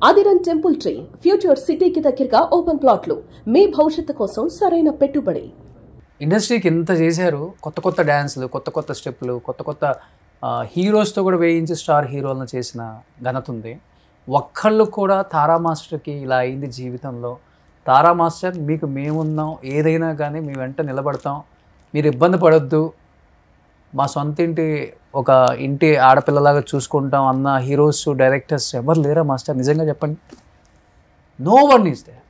ఆదిరన్ temple tree future సిటీకి దగ్గరగా open ప్లాట్లు మీ భవిష్యత్తు కోసం సరైన పెట్టుబడి. ఇండస్ట్రీకి ఎంత చేశారు, కొత్త కొత్త డ్యాన్స్లు, కొత్త కొత్త స్టెప్పులు, కొత్త కొత్త హీరోస్తో కూడా వేయించి స్టార్ హీరోలను చేసిన ఘనత ఉంది. ఒక్కళ్ళు కూడా తారా మాస్టర్కి ఇలా అయింది జీవితంలో, తారా మాస్టర్ మీకు మేమున్నాం, ఏదైనా కానీ మీ వెంట నిలబడతాం, మీరు ఇబ్బంది పడొద్దు, మా సొంత ఇంటి ఒక ఇంటి ఆడపిల్లలాగా చూసుకుంటాం అన్న హీరోస్ డైరెక్టర్స్ ఎవరు లేరా మాస్టర్? నిజంగా చెప్పండి. No one is there.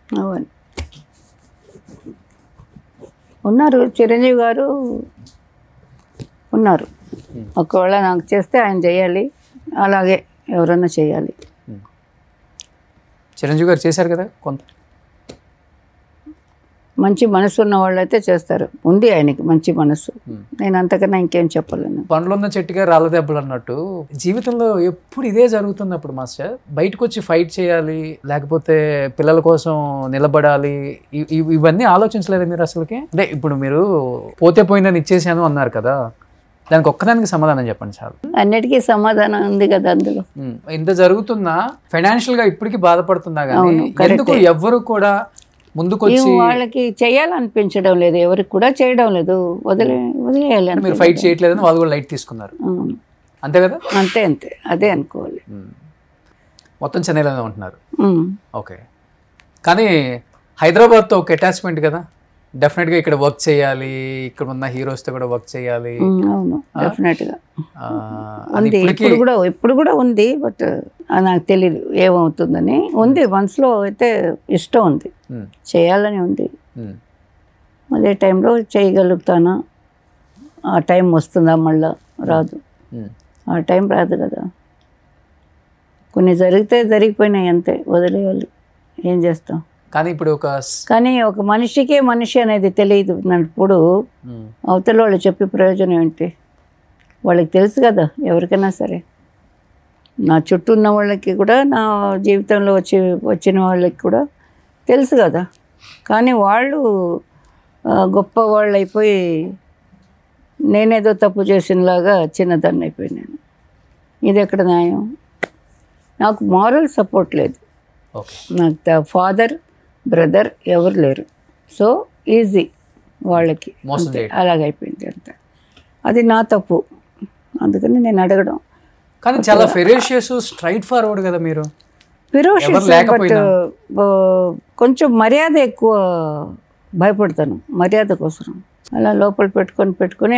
ఉన్నారు, చిరంజీవి గారు ఉన్నారు. ఒకవేళ నాకు చేస్తే ఆయన చేయాలి, అలాగే ఎవరన్నా చేయాలి. చిరంజీవి గారు చేశారు కదా కొంత. మంచి మనసు ఉన్న వాళ్ళు అయితే చేస్తారు, ఉంది ఆయనకి మంచి మనసు. నేను అంతకన్నా ఇంకేం చెప్పలేను. పండ్లున్న చెట్టుగా రాళ్ళ దెబ్బలు అన్నట్టు జీవితంలో ఎప్పుడు ఇదే జరుగుతున్నప్పుడు మాస్టర్ బయటకు వచ్చి ఫైట్ చేయాలి, లేకపోతే పిల్లల కోసం నిలబడాలి, ఇవన్నీ ఆలోచించలేదు మీరు అసలుకి? అంటే ఇప్పుడు మీరు పోతే పోయిందని ఇచ్చేసాను అన్నారు కదా, దానికి ఒక్కదానికి సమాధానం చెప్పండి చాలు. అన్నిటికీ సమాధానం ఉంది కదా అందులో. ఇంత జరుగుతున్నా ఫైనాన్షియల్ గా ఇప్పటికీ బాధపడుతున్నా కానీ ఎందుకు ఎవ్వరు కూడా ముందుకొచ్చి వాళ్ళకి చేయాలనిపించడం లేదు, ఎవరికి కూడా చేయడం లేదు, వదిలేయాలి. మీరు ఫైట్ చేయట్లేదని వాళ్ళు కూడా లైట్ తీసుకున్నారు, అంతే కదా? అంతే అంతే, అదే అనుకోవాలి. మొత్తం చెన్నైలోనే ఉంటున్నారు. ఓకే, కానీ హైదరాబాద్తో ఒక అటాచ్మెంట్ కదా, డెఫినెట్గా ఇక్కడ వర్క్ చేయాలి, ఇక్కడ ఉన్న హీరోస్తో కూడా వర్క్ చేయాలి. అవును, డెఫినెట్గా ఉంది. ఇప్పుడు కూడా ఉంది, బట్ నాకు తెలియదు ఏమవుతుందని. ఉంది మనసులో అయితే, ఇష్టం ఉంది, చేయాలని ఉంది. అదే టైంలో చేయగలుగుతానా, ఆ టైం వస్తుందా? మళ్ళా రాదు, ఆ టైం రాదు కదా. కొన్ని జరిగితే జరిగిపోయినాయి, అంతే, వదిలేయాలి, ఏం చేస్తాం. కానీ ఒక మనిషికే మనిషి అనేది తెలియదు అన్నప్పుడు అవతల వాళ్ళు చెప్పే ప్రయోజనం ఏంటి? వాళ్ళకి తెలుసు కదా, ఎవరికైనా సరే. నా చుట్టూ ఉన్న వాళ్ళకి కూడా, నా జీవితంలో వచ్చిన వాళ్ళకి కూడా తెలుసు కదా. కానీ వాళ్ళు గొప్ప వాళ్ళు అయిపోయి నేనేదో తప్పు చేసినలాగా చిన్నదాన్ని అయిపోయినాను. ఇది ఎక్కడ న్యాయం? నాకు మారల్ సపోర్ట్ లేదు, నాకు ఫాదర్ బ్రదర్ ఎవరు లేరు. సో ఈజీ వాళ్ళకి, అలాగైపోయింది అంత. అది నా తప్పు, అందుకని నేను అడగడం. కానీ చాలా ఫెరోషియస్, స్ట్రైట్ ఫార్వర్డ్ కదా మీరు. ఫెరోషియస్, బట్ కొంచెం మర్యాద ఎక్కువ, భయపడతాను మర్యాద కోసం. అలా లోపల పెట్టుకొని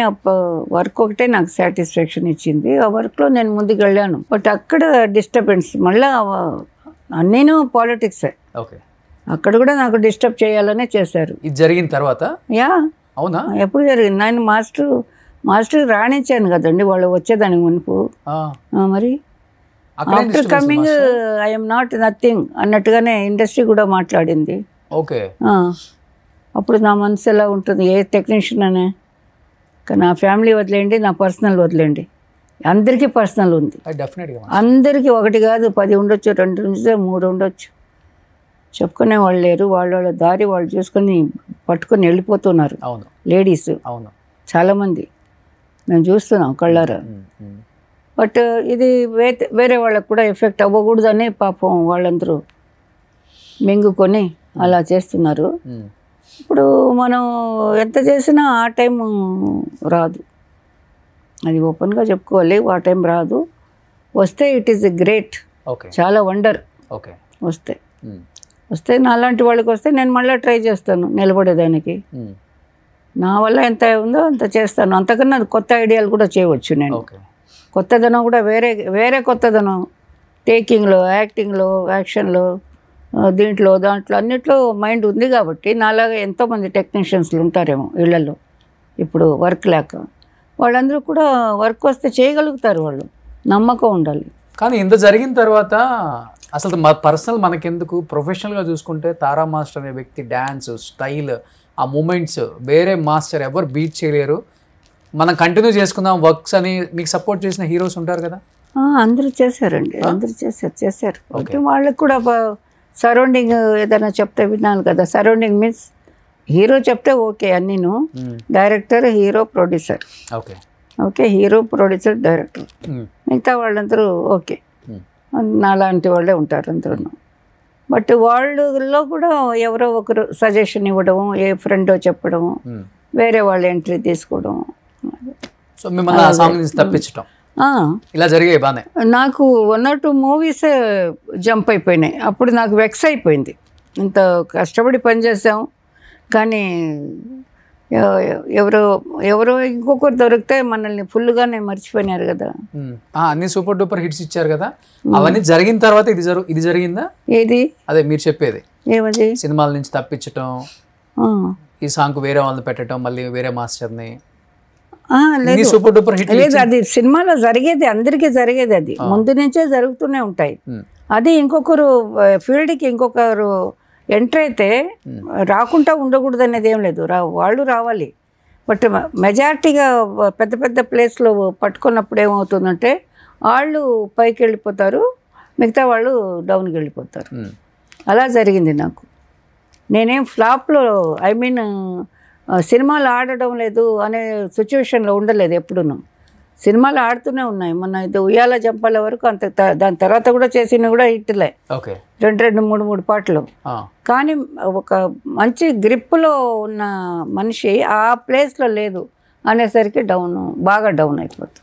వర్క్ ఒకటే నాకు సాటిస్ఫాక్షన్ ఇచ్చింది. ఆ వర్క్లో నేను ముందుకు వెళ్ళాను. బట్ అక్కడ డిస్టర్బెన్స్, మళ్ళీ నేను పాలిటిక్సే. ఓకే, అక్కడ కూడా నాకు డిస్టర్బ్ చేయాలనే చేశారు. ఇది జరిగిన తర్వాత? యా, అవునా? ఎప్పుడు జరిగింది? నేను మాస్టర్ రాణించాను కదండి వాళ్ళు వచ్చేదానికి మునుపు. మరి after coming I'm not nothing అన్నట్టుగానే ఇండస్ట్రీ కూడా మాట్లాడింది. ఓకే, అప్పుడు నా మనసు ఎలా ఉంటుంది? ఏ టెక్నీషియన్ అనే, నా ఫ్యామిలీ వదిలేండి, నా పర్సనల్ వదిలేండి. అందరికీ పర్సనల్ ఉంది, అందరికీ. ఒకటి కాదు, 10 ఉండొచ్చు, 2 ఉండొచ్చు, 3 ఉండొచ్చు. చెప్పుకునే వాళ్ళు లేరు. వాళ్ళ దారి వాళ్ళు చూసుకొని పట్టుకొని వెళ్ళిపోతున్నారు లేడీస్ చాలామంది, మేము చూస్తున్నాం కళ్ళారా. బట్ ఇది వేరే వాళ్ళకు కూడా ఎఫెక్ట్ అవ్వకూడదని పాపం వాళ్ళందరూ మింగుకొని అలా చేస్తున్నారు. ఇప్పుడు మనం ఎంత చేసినా ఆ టైం రాదు, అది ఓపెన్గా చెప్పుకోవాలి. ఆ టైం రాదు, వస్తే ఇట్ ఈస్ గ్రేట్, చాలా వండర్. వస్తే నా లాంటి వాళ్ళకి వస్తే నేను మళ్ళీ ట్రై చేస్తాను నిలబడేదానికి. నా వల్ల ఎంత ఉందో అంత చేస్తాను, అంతకన్నా కొత్త ఐడియాలు కూడా చేయవచ్చు నేను. కొత్తదనం కూడా వేరే కొత్తదనం, టేకింగ్లో, యాక్టింగ్లో, యాక్షన్లో, దాంట్లో అన్నిట్లో మైండ్ ఉంది కాబట్టి నాలాగా ఎంతోమంది టెక్నీషియన్స్లు ఉంటారేమో ఇళ్లలో ఇప్పుడు వర్క్ లేక. వాళ్ళందరూ కూడా వర్క్ వస్తే చేయగలుగుతారు, వాళ్ళు నమ్మకం ఉండాలి. కానీ ఇంత జరిగిన తర్వాత అసలు పర్సనల్ మనకెందుకు, ప్రొఫెషనల్గా చూసుకుంటే తారా మాస్టర్ అనే వ్యక్తి డ్యాన్స్ స్టైల్, ఆ మూమెంట్స్ వేరే మాస్టర్ ఎవరు బీట్ చేయలేరు. మనం కంటిన్యూ చేసుకుందాం వర్క్స్ అని మీకు సపోర్ట్ చేసిన హీరోస్ ఉంటారు కదా. అందరూ చేశారండి, అందరూ చేశారు. వాళ్ళకి కూడా సరౌండింగ్ ఏదైనా చెప్తే వినాలి కదా. సరౌండింగ్ మీన్స్ హీరో చెప్తే ఓకే అన్నీను, director, hero, producer. Okay, hero, producer, director, మిగతా వాళ్ళందరూ ఓకే, నాలాంటి వాళ్ళే ఉంటారు అందరూ. బట్ వాళ్ళలో కూడా ఎవరో ఒకరు సజెషన్ ఇవ్వడం, ఏ ఫ్రెండో చెప్పడం, వేరే వాళ్ళు ఎంట్రీ తీసుకోవడం. సో మిమ్మల్ని ఆ సాంగ్ నుంచి తప్పించడం ఇలా జరిగాయి బాగానే. నాకు 1 or 2 మూవీస్ జంప్ అయిపోయినాయి. అప్పుడు నాకు వెక్స్ అయిపోయింది. ఇంత కష్టపడి పనిచేసాం కానీ ఎవరో ఇంకొకరు దొరికితే మనల్ని ఫుల్గానే మర్చిపోయినారు కదా. అన్ని సూపర్ డూపర్ హిట్స్ ఇచ్చారు కదా, అవన్నీ జరిగిన తర్వాత ఇది జరిగిందా? ఏది? అదే మీరు చెప్పేది. ఏమది? సినిమాల నుంచి తప్పించటం, ఈ సాంగ్ వేరే వాళ్ళని పెట్టడం, మళ్ళీ వేరే మాస్టర్ని. సూపర్ డూపర్ హిట్ లేదు, అది సినిమాలో జరిగేది, అందరికీ జరిగేది. అది ముందు నుంచే జరుగుతూనే ఉంటాయి. అది ఇంకొకరు ఫీల్డ్కి ఇంకొకరు ఎంటర్ అయితే రాకుండా ఉండకూడదు అనేది ఏం లేదు, వాళ్ళు రావాలి. బట్ మెజారిటీగా పెద్ద పెద్ద ప్లేస్లో పట్టుకున్నప్పుడు ఏమవుతుందంటే వాళ్ళు పైకి వెళ్ళిపోతారు, మిగతా వాళ్ళు డౌన్కి వెళ్ళిపోతారు. అలా జరిగింది నాకు. నేనేం ఫ్లాప్లో సినిమాలు ఆడడం లేదు అనే సిచ్యువేషన్లో ఉండలేదు ఎప్పుడూ. సినిమాలు ఆడుతూనే ఉన్నాయి. మొన్న ఇది ఉయ్యాల జంపాల వరకు అంత, దాని తర్వాత కూడా చేసినవి కూడా హిట్లే, 2 3 పాటలు. కానీ ఒక మంచి గ్రిప్లో ఉన్న మనిషి ఆ ప్లేస్లో లేదు అనేసరికి బాగా డౌన్ అయిపోతుంది.